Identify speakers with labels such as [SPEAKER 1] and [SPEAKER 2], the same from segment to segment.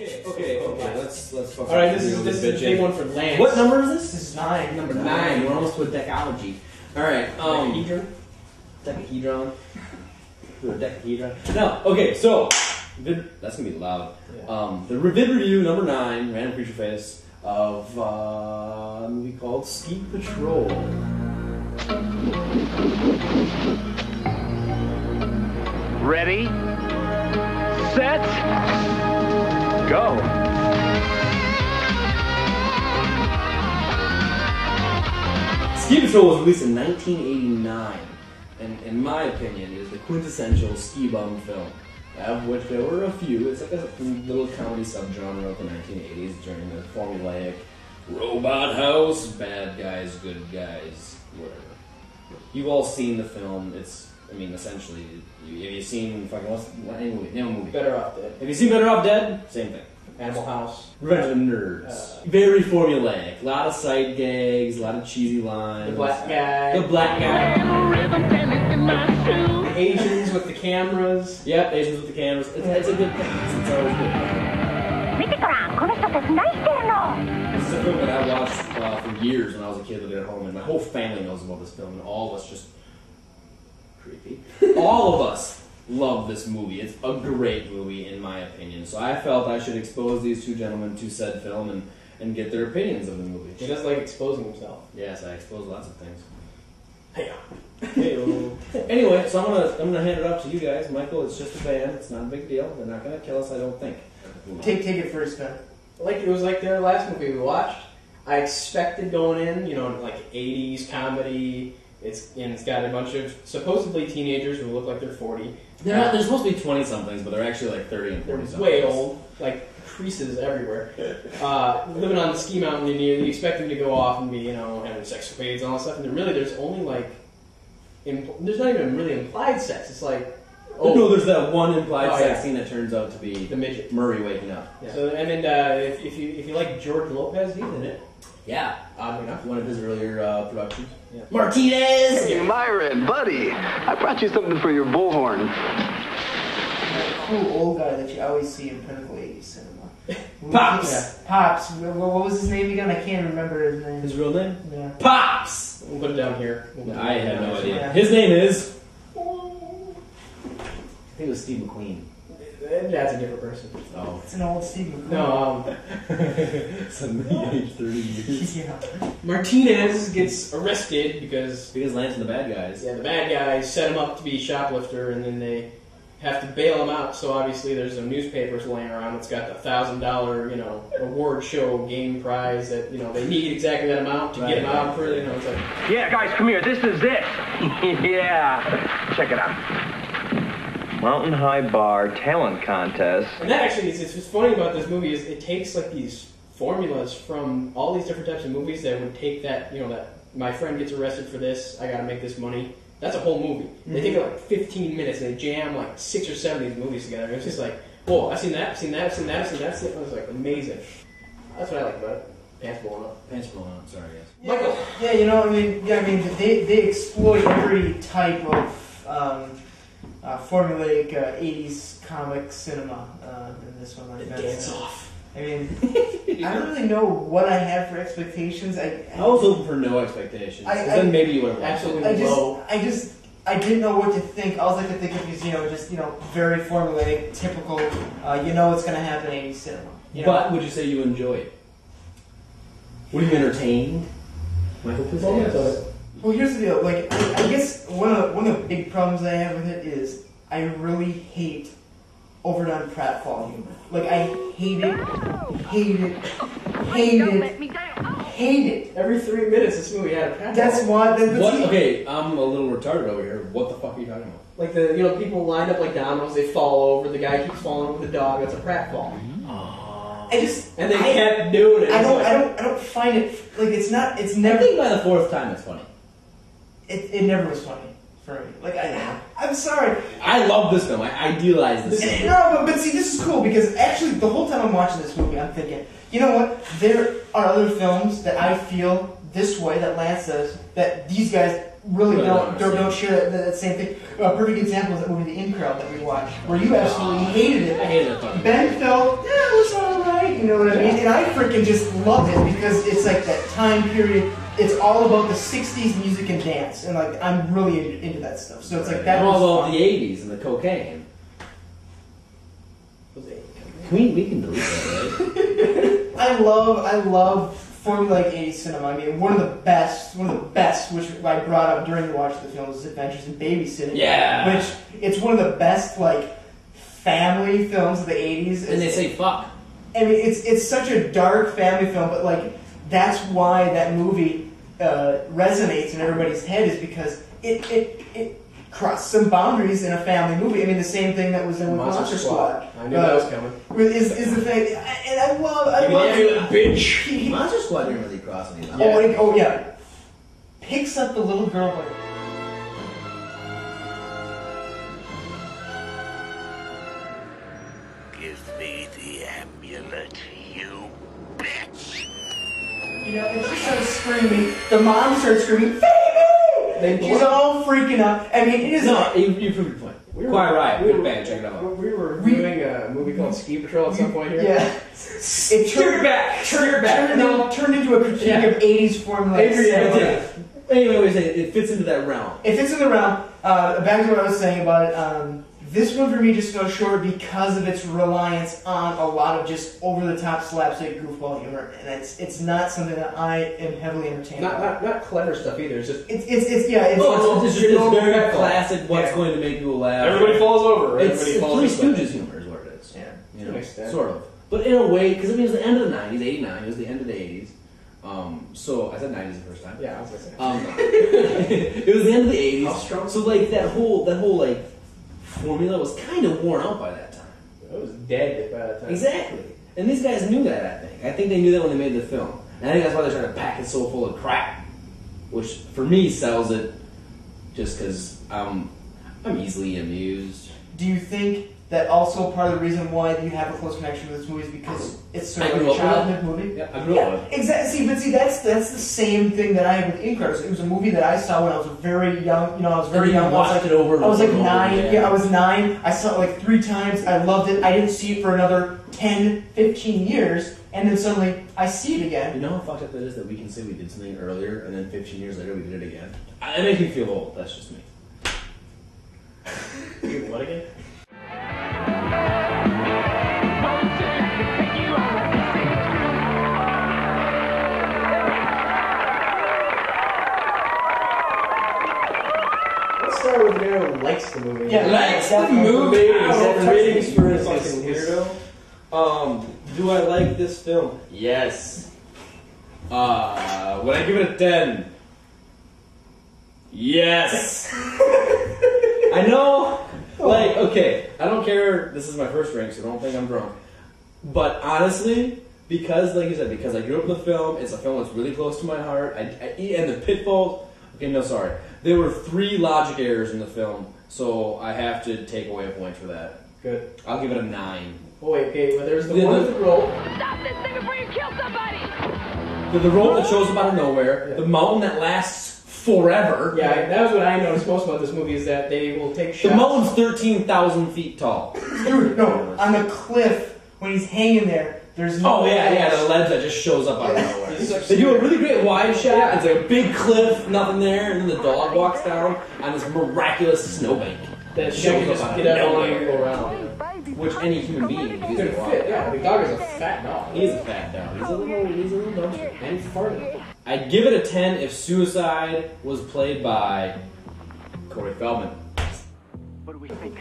[SPEAKER 1] Okay. Let's fuck.
[SPEAKER 2] All right, this is a big one for Lance.
[SPEAKER 1] What number is this?
[SPEAKER 3] This is 9.
[SPEAKER 1] Number 9. We're almost to a decology. All right. Decahedron. Decahedron. No. Okay. So, that's gonna be loud. Yeah. The vid review number 9, Random Creature Face, of a movie called Ski Patrol.
[SPEAKER 4] Ready, set, go.
[SPEAKER 1] Ski Patrol was released in 1989, and in my opinion, is the quintessential ski bum film, of which there were a few. It's like a little comedy subgenre of the 1980s during the formulaic robot house, bad guys, good guys, whatever. You've all seen the film. It's, I mean, essentially, have you seen fucking name a movie?
[SPEAKER 2] Better Off Dead.
[SPEAKER 1] Have you seen Better Off Dead? Same thing.
[SPEAKER 2] Animal House.
[SPEAKER 1] Revenge of the Nerds. Very formulaic. A lot of sight gags, a lot of cheesy lines.
[SPEAKER 2] The black guy.
[SPEAKER 1] The black guy.
[SPEAKER 2] The Asians with the cameras.
[SPEAKER 1] Yep, Asians with the cameras. It's a good thing. It's always good. This is a film that I watched for years when I was a kid living at home, and my whole family knows about this film, and all of us just... creepy. All of us love this movie. It's a great movie, in my opinion. So I felt I should expose these two gentlemen to said film and get their opinions of the movie.
[SPEAKER 2] He does like exposing himself.
[SPEAKER 1] Yes, I expose lots of things.
[SPEAKER 2] Hey.
[SPEAKER 1] Anyway, so I'm gonna hand it off to you guys. Michael, it's just a band. It's not a big deal. They're not gonna kill us, I don't think.
[SPEAKER 3] Take it first, Ben.
[SPEAKER 2] It was like their last movie we watched. I expected going in, like 80s comedy. It's got a bunch of supposedly teenagers who look like they're 40.
[SPEAKER 1] They're supposed to be 20-somethings, but they're actually like 30 and 40-somethings.
[SPEAKER 2] Way old, like creases everywhere. Living on the ski mountain, and you expect them to go off and be, having sexcapades and all that stuff. And there's only there's not even really implied sex. It's like,
[SPEAKER 1] no, there's that one implied sex scene that turns out to be
[SPEAKER 2] the midget
[SPEAKER 1] Murray waking up.
[SPEAKER 2] Yeah. So and then if you like George Lopez, he's in it.
[SPEAKER 1] Yeah,
[SPEAKER 2] oddly enough,
[SPEAKER 1] one of his earlier productions.
[SPEAKER 2] Yeah.
[SPEAKER 1] Martinez!
[SPEAKER 4] Myron, buddy, I brought you something for your bullhorn.
[SPEAKER 3] That cool old guy that you always see in Pinnacle 80s cinema.
[SPEAKER 1] Pops!
[SPEAKER 3] Yeah. Pops. What was his name again? I can't remember his name.
[SPEAKER 1] His real name?
[SPEAKER 3] Yeah.
[SPEAKER 1] Pops!
[SPEAKER 2] We'll put it down here.
[SPEAKER 1] I have no idea.
[SPEAKER 3] Yeah.
[SPEAKER 1] His name is... I think it was Steve McQueen.
[SPEAKER 2] That's a different person.
[SPEAKER 1] Oh.
[SPEAKER 3] It's an old Steve McQueen.
[SPEAKER 2] No,
[SPEAKER 1] Somebody aged 30 years.
[SPEAKER 3] Yeah.
[SPEAKER 2] Martinez gets arrested because
[SPEAKER 1] Lance and the bad guys.
[SPEAKER 2] Yeah, the bad guys set him up to be a shoplifter, and then they have to bail him out. So obviously, there's some newspapers laying around. It's got the $1,000, award show game prize that they need exactly that amount to get him out for. It's like,
[SPEAKER 4] Yeah, guys, come here. This is it. Yeah. Check it out. Mountain High Bar Talent Contest.
[SPEAKER 2] And that actually is what's funny about this movie is it takes like these formulas from all these different types of movies that would take that, that my friend gets arrested for this, I gotta make this money. That's a whole movie. They take like 15 minutes and they jam like 6 or 7 of these movies together. It's just like, whoa, I've seen that, I've seen that, I've seen that, I've seen that. It was like amazing. That's what I like about it. Pants blowing up.
[SPEAKER 1] Pants blowing up, sorry guys.
[SPEAKER 2] Michael.
[SPEAKER 3] Yeah, they exploit every type of formulaic 80s comic cinema in this one.
[SPEAKER 2] The dance off.
[SPEAKER 3] I mean, I don't really know what I had for expectations. I
[SPEAKER 1] was hoping for no expectations. Then maybe you would have
[SPEAKER 2] absolutely low.
[SPEAKER 3] I didn't know what to think. All I could think of is, very formulaic, typical, what's going to happen in 80s cinema.
[SPEAKER 1] But would you say you enjoyed? Were you entertained? Michael, please.
[SPEAKER 3] Yes. Well, here's the deal. I guess one of the big problems I have with it is I really hate overdone pratfall humor. I hate it.
[SPEAKER 2] Every 3 minutes, this movie had a pratfall.
[SPEAKER 3] That's why.
[SPEAKER 1] Okay, I'm a little retarded over here. What the fuck are you talking about?
[SPEAKER 2] Like people lined up like dominoes, they fall over. The guy keeps falling over the dog. That's a pratfall. And they kept doing it.
[SPEAKER 3] I don't find it it's not. It's never.
[SPEAKER 1] I think by the 4th time it's funny.
[SPEAKER 3] It never was funny for me. I'm sorry.
[SPEAKER 1] I love this film. I idealize this film.
[SPEAKER 3] No, but see, this is cool because actually the whole time I'm watching this movie, I'm thinking, you know what? There are other films that I feel this way that Lance does that these guys really don't share that same thing. A perfect example is that movie, The In Crowd, that we watched, where you absolutely hated it.
[SPEAKER 1] I hated it.
[SPEAKER 3] Ben felt, it was alright. You know what I mean? And I freaking just love it because it's like that time period. It's all about the 60s music and dance. And like, I'm really into that stuff. So it's like that.
[SPEAKER 1] I'm all about the 80s and the cocaine. We can delete that, right?
[SPEAKER 3] I love formulaic 80s cinema. I mean, one of the best, which I brought up during the watch of the film, is Adventures in Babysitting.
[SPEAKER 1] Yeah.
[SPEAKER 3] Which, it's one of the best, like, family films of the 80s.
[SPEAKER 1] And they say fuck.
[SPEAKER 3] I mean, it's such a dark family film, but, like, that's why that movie resonates in everybody's head, is because it crossed some boundaries in a family movie. I mean, the same thing that was in Monster Squad.
[SPEAKER 2] I knew that was coming.
[SPEAKER 3] Is the thing, and I love
[SPEAKER 2] bitch.
[SPEAKER 1] Monster Squad didn't really cross any lines.
[SPEAKER 3] Oh yeah, picks up the little girl.
[SPEAKER 5] Give me the amulet, you bitch.
[SPEAKER 3] You know, and she starts screaming. The mom starts screaming, baby! She's all freaking out. I mean, it is.
[SPEAKER 1] No, you proved your point. Quiet Riot, good band, check it out.
[SPEAKER 2] We were reviewing a movie called Ski Patrol at some point here.
[SPEAKER 3] Yeah. It turned into a critique of 80s formula.
[SPEAKER 1] Anyways, it fits into that realm.
[SPEAKER 3] It fits in the realm. Back to what I was saying about it. This one for me just fell short because of its reliance on a lot of just over-the-top slapstick goofball humor, and it's not something that I am heavily entertained by.
[SPEAKER 2] Not clever stuff either. It's just
[SPEAKER 1] It's very classic. What's going to make people laugh?
[SPEAKER 2] everybody falls over.
[SPEAKER 1] It's
[SPEAKER 2] Everybody falls
[SPEAKER 1] Three
[SPEAKER 2] over.
[SPEAKER 1] Stooges humor is what it is.
[SPEAKER 3] Yeah.
[SPEAKER 1] You know,
[SPEAKER 2] To an extent.
[SPEAKER 1] sort of. But in a way, because I mean, it was the end of the '90s, '89. It was the end of the '80s. So I said '90s the first time.
[SPEAKER 2] Yeah, I was gonna say.
[SPEAKER 1] It was the end of the '80s.
[SPEAKER 2] How strong?
[SPEAKER 1] So like that whole like formula was kind of worn out by that time.
[SPEAKER 2] It was dead by that time.
[SPEAKER 1] Exactly. And these guys knew that, I think they knew that when they made the film. And I think that's why they're trying to pack it so full of crap. Which, for me, sells it just because I'm easily amused.
[SPEAKER 3] Do you think that also part of the reason why you have a close connection with this movie is because it's sort
[SPEAKER 1] I
[SPEAKER 3] of
[SPEAKER 1] grew
[SPEAKER 3] like a
[SPEAKER 1] up with
[SPEAKER 3] childhood movie?
[SPEAKER 1] Yeah, I grew up with it.
[SPEAKER 3] Exactly. See, that's the same thing that I had with Incredibles. It was a movie that I saw when I was very young. You know, I was very young.
[SPEAKER 1] Watched it over and
[SPEAKER 3] I was like
[SPEAKER 1] over and over
[SPEAKER 3] 9.
[SPEAKER 1] again.
[SPEAKER 3] Yeah, I was 9. I saw it like 3 times. I loved it. I didn't see it for another 10, 15 years, and then suddenly I see it again.
[SPEAKER 1] You know how fucked up that is that we can say we did something earlier and then 15 years later we did it again? It makes me feel old. That's just me.
[SPEAKER 2] What again? Let's start with the guy who likes the movie.
[SPEAKER 3] Yeah,
[SPEAKER 1] Likes the
[SPEAKER 3] definitely.
[SPEAKER 1] movie.
[SPEAKER 2] Ratings
[SPEAKER 1] Ratings
[SPEAKER 2] for
[SPEAKER 1] for
[SPEAKER 2] this
[SPEAKER 1] this
[SPEAKER 2] fucking
[SPEAKER 1] weirdo.
[SPEAKER 6] Do I like this film?
[SPEAKER 1] Yes. Would I give it a 10? Yes. I know. Like, okay, I don't care. This is my first drink, so don't think I'm drunk. But honestly, because, like you said, because I grew up with the film, it's a film that's really close to my heart. And the pitfalls. Okay, no, sorry. There were 3 logic errors in the film, so I have to take away a point for that.
[SPEAKER 2] Good.
[SPEAKER 1] I'll give it a 9.
[SPEAKER 2] Oh wait, okay. Well, there's the one with the rope.
[SPEAKER 7] Stop this thing before you kill somebody!
[SPEAKER 1] The rope that shows up out of nowhere,
[SPEAKER 2] Yeah.
[SPEAKER 1] the mountain that lasts forever.
[SPEAKER 2] Yeah, that was what I noticed most about this movie is that they will take shots.
[SPEAKER 1] The mountain's 13,000 feet tall.
[SPEAKER 3] Dude, no, on the cliff when he's hanging there, there's no.
[SPEAKER 1] Oh yeah, the ledge that just shows up out of nowhere.
[SPEAKER 2] This is like
[SPEAKER 1] They do a really great wide shot. It's like a big cliff, nothing there, and then the dog walks down on this miraculous snowbank
[SPEAKER 2] that
[SPEAKER 1] shows
[SPEAKER 2] shows
[SPEAKER 1] up
[SPEAKER 2] just
[SPEAKER 1] out
[SPEAKER 2] get
[SPEAKER 1] of
[SPEAKER 2] out
[SPEAKER 1] nowhere.
[SPEAKER 2] and go around.
[SPEAKER 1] Which any human being
[SPEAKER 2] He
[SPEAKER 1] can
[SPEAKER 2] could fit. Yeah, the dog is a fat dog.
[SPEAKER 1] He's a fat dog. He's a little dumpster.
[SPEAKER 2] And he farted.
[SPEAKER 1] I'd give it a 10 if Suicide was played by Corey Feldman.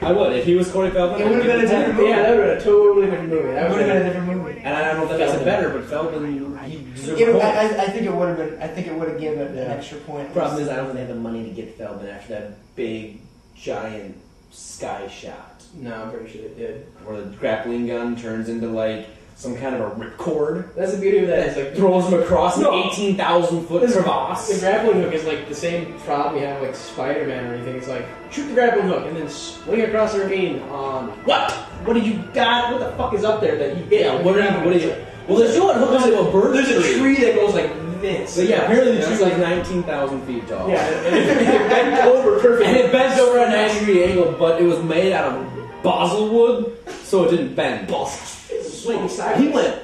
[SPEAKER 1] I would. If he was Corey Feldman,
[SPEAKER 3] It would have been a different movie.
[SPEAKER 2] Yeah, that would have been a totally different movie.
[SPEAKER 3] It
[SPEAKER 2] That
[SPEAKER 3] would have been a different movie.
[SPEAKER 1] And I don't know if that makes it better, but Feldman, he deserves a
[SPEAKER 3] It,
[SPEAKER 1] point.
[SPEAKER 3] I think it would have been. I think it would have given it an extra point.
[SPEAKER 1] Problem is, I don't think they have the money to get Feldman after that big, giant sky shot.
[SPEAKER 2] No, I'm pretty sure they did.
[SPEAKER 1] Where the grappling gun turns into like some kind of a ripcord
[SPEAKER 2] That's the beauty of that. It's
[SPEAKER 1] that
[SPEAKER 2] like
[SPEAKER 1] throws him across an
[SPEAKER 2] No.
[SPEAKER 1] 18,000 foot
[SPEAKER 2] the
[SPEAKER 1] crevasse.
[SPEAKER 2] grappling hook is like the same problem you have like Spider-Man or anything. It's like shoot the grappling hook and then swing across the ravine on what? What do you got? What the fuck is up there that you hit?
[SPEAKER 1] Yeah, what are you? Well, there's no one hooks into a bird
[SPEAKER 2] There's a tree that goes like this.
[SPEAKER 1] But yeah, apparently the
[SPEAKER 2] That's
[SPEAKER 1] tree was 19,000 feet tall.
[SPEAKER 2] Yeah, and it bent over perfectly.
[SPEAKER 1] And it bent over at a 90-degree angle, but it was made out of basil wood, so it didn't bend.
[SPEAKER 2] Swing sideways.
[SPEAKER 1] He went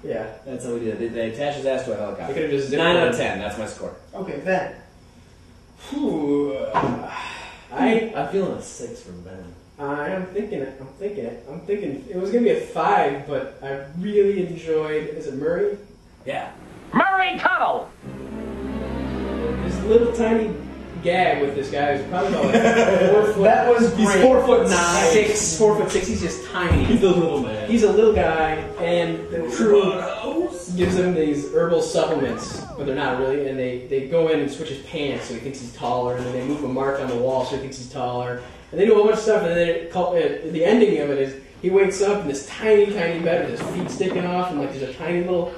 [SPEAKER 2] Yeah.
[SPEAKER 1] That's how we did it. They attached his ass to a
[SPEAKER 2] They
[SPEAKER 1] helicopter.
[SPEAKER 2] could have just zipped
[SPEAKER 1] 9 out
[SPEAKER 2] it.
[SPEAKER 1] of 10. That's my score.
[SPEAKER 3] Okay, Ben.
[SPEAKER 2] Whew.
[SPEAKER 1] I'm feeling a 6 from Ben.
[SPEAKER 2] I'm thinking it. It was gonna be a 5, but I really enjoyed. Is it Murray?
[SPEAKER 1] Yeah.
[SPEAKER 4] Murray Tuttle!
[SPEAKER 2] This little tiny gag with this guy who's probably about like 4 foot.
[SPEAKER 3] That was
[SPEAKER 2] He's
[SPEAKER 3] great.
[SPEAKER 2] 4'9", 4'6". He's just tiny.
[SPEAKER 1] He's a little man.
[SPEAKER 2] He's a little guy, and the crew gives him these herbal supplements, but they're not really, and they go in and switch his pants so he thinks he's taller, and then they move a mark on the wall so he thinks he's taller, and they do a bunch of stuff, and then the ending of it is he wakes up in this tiny bed with his feet sticking off, and like there's a tiny little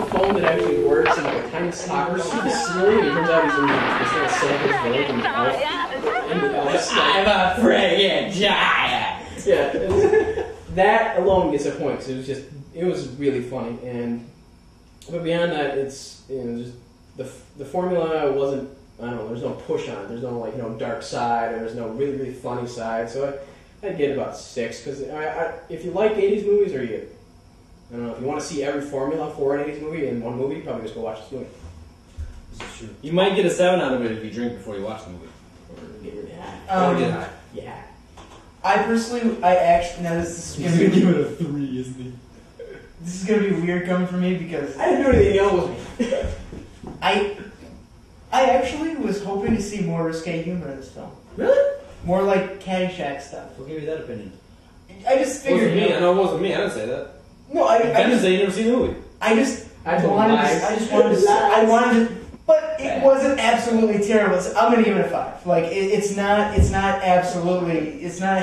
[SPEAKER 2] phone that actually works, and like a tiny soccer suit is ceiling, and it turns out he's in this little Santa's village in the elf.
[SPEAKER 1] I'm a friggin' giant!
[SPEAKER 2] Yeah, that alone gets a point, because it was really funny, but beyond that, it's, just the formula wasn't, I don't know, there's no push on it, there's no dark side, or there's no really, really funny side, so I'd get about 6, because if you like 80s movies, or I don't know, if you want to see every formula for an 80s movie in one movie, probably just go watch this movie.
[SPEAKER 1] This is true. You might get a 7 out of it if you drink before you watch the movie.
[SPEAKER 2] Or get really high. Yeah.
[SPEAKER 3] I personally, now this is gonna be
[SPEAKER 1] it a 3, isn't he?
[SPEAKER 3] this is gonna be weird coming from me because
[SPEAKER 2] I didn't do anything else.
[SPEAKER 3] I actually was hoping to see more risque humor in this film.
[SPEAKER 2] Really?
[SPEAKER 3] More like Caddyshack stuff.
[SPEAKER 1] Who gave you that opinion?
[SPEAKER 3] I just
[SPEAKER 1] It wasn't
[SPEAKER 3] figured.
[SPEAKER 1] me. I know it wasn't me. I didn't say that.
[SPEAKER 3] No, I
[SPEAKER 1] Ben
[SPEAKER 3] just
[SPEAKER 1] said you never seen the movie.
[SPEAKER 3] I just
[SPEAKER 2] I told
[SPEAKER 3] wanted
[SPEAKER 2] lies.
[SPEAKER 3] to, I just wanted to see, I wanted to, but it wasn't absolutely terrible. So I'm gonna give it a 5. Like it's not absolutely, shut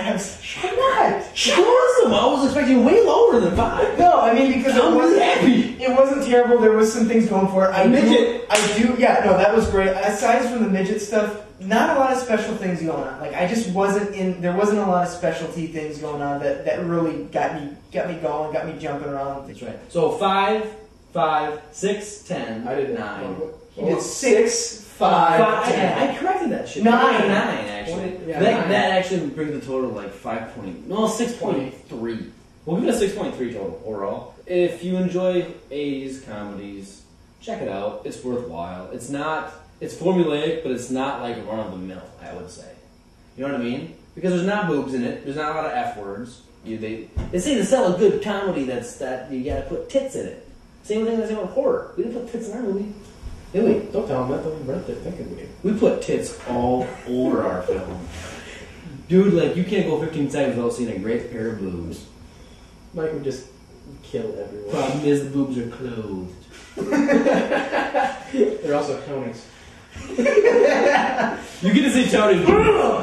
[SPEAKER 3] up.
[SPEAKER 1] Awesome! I was expecting way lower than 5.
[SPEAKER 3] No, I mean because
[SPEAKER 1] I'm really happy.
[SPEAKER 3] It wasn't terrible. There was some things going for it. Yeah, no, that was great. Aside from the midget stuff, not a lot of special things going on. Like I just there wasn't a lot of specialty things going on that really got me going, got me jumping around.
[SPEAKER 1] That's right. So 5, 6, 10.
[SPEAKER 2] I did
[SPEAKER 1] 9.
[SPEAKER 3] He did 6, 5, 10.
[SPEAKER 1] I corrected that shit.
[SPEAKER 3] 9.
[SPEAKER 1] 9 actually.
[SPEAKER 2] Yeah,
[SPEAKER 1] that
[SPEAKER 2] 9.
[SPEAKER 1] actually brings the total to like 6.3. We'll give it a 6.3 total overall. If you enjoy 80s comedies, check it out. It's worthwhile. It's formulaic, but it's not like run of the mill, I would say. You know what I mean? Because there's not boobs in it. There's not a lot of F words. They say to sell a good comedy that you gotta put tits in it. Same thing as with horror. We didn't put tits in our movie. Did we?
[SPEAKER 2] Don't tell them that. They'll regret their thinking we did.
[SPEAKER 1] We put tits all over our film. Dude, like, you can't go 15 seconds without seeing a great pair of boobs.
[SPEAKER 2] Mike would just kill everyone.
[SPEAKER 1] Problem is the boobs are closed.
[SPEAKER 2] They're also counties.
[SPEAKER 1] You get to see Tony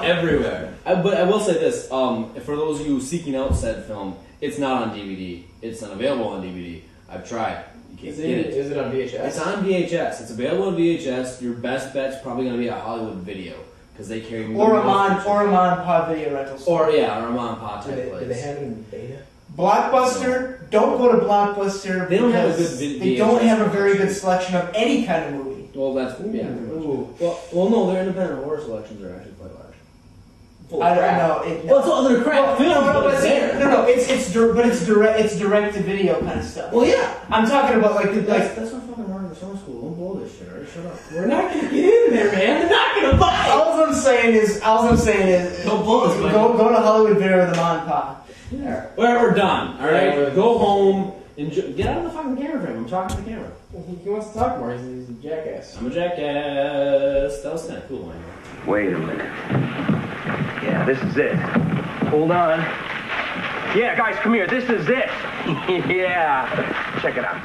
[SPEAKER 1] everywhere. But I will say this, for those of you seeking out said film, it's not on DVD. It's not available on DVD. I've tried. You can't get it.
[SPEAKER 2] Is it on VHS?
[SPEAKER 1] It's on VHS. It's available on VHS. Your best bet's probably going to be a Hollywood Video, because they carry
[SPEAKER 3] Or a mom and pop video rental store.
[SPEAKER 1] or a mom and pop type place.
[SPEAKER 2] Do they have it in beta?
[SPEAKER 3] Blockbuster, don't go to Blockbuster.
[SPEAKER 1] They don't have a
[SPEAKER 3] because
[SPEAKER 1] good
[SPEAKER 3] They don't have a very good selection of any kind of movie.
[SPEAKER 1] Well, that's yeah. Pretty much.
[SPEAKER 2] Ooh.
[SPEAKER 1] Well, no, their independent horror selections are actually quite large.
[SPEAKER 3] I don't know.
[SPEAKER 1] Well, it's other crap films, but it's there.
[SPEAKER 3] No, it's direct to video kind of stuff.
[SPEAKER 1] Well, yeah.
[SPEAKER 3] I'm talking about like
[SPEAKER 1] That's not fucking hard in summer school. Don't blow this shit. Alright, shut up.
[SPEAKER 2] We're not gonna get in there, man. They're not gonna buy it.
[SPEAKER 3] all I'm saying is
[SPEAKER 1] Don't blow this, Mike.
[SPEAKER 3] go to Hollywood Video with the mom and pop.
[SPEAKER 1] Well, we're done. All right,
[SPEAKER 2] Yeah,
[SPEAKER 1] go home. Enjoy. Get out of the fucking camera frame. I'm talking to the camera.
[SPEAKER 2] He wants to talk more. He's a jackass.
[SPEAKER 1] I'm a jackass. That was kind of cool, man.
[SPEAKER 4] Wait a minute. Yeah, this is it. Hold on. Yeah, guys, come here. This is it. Yeah. Check it out.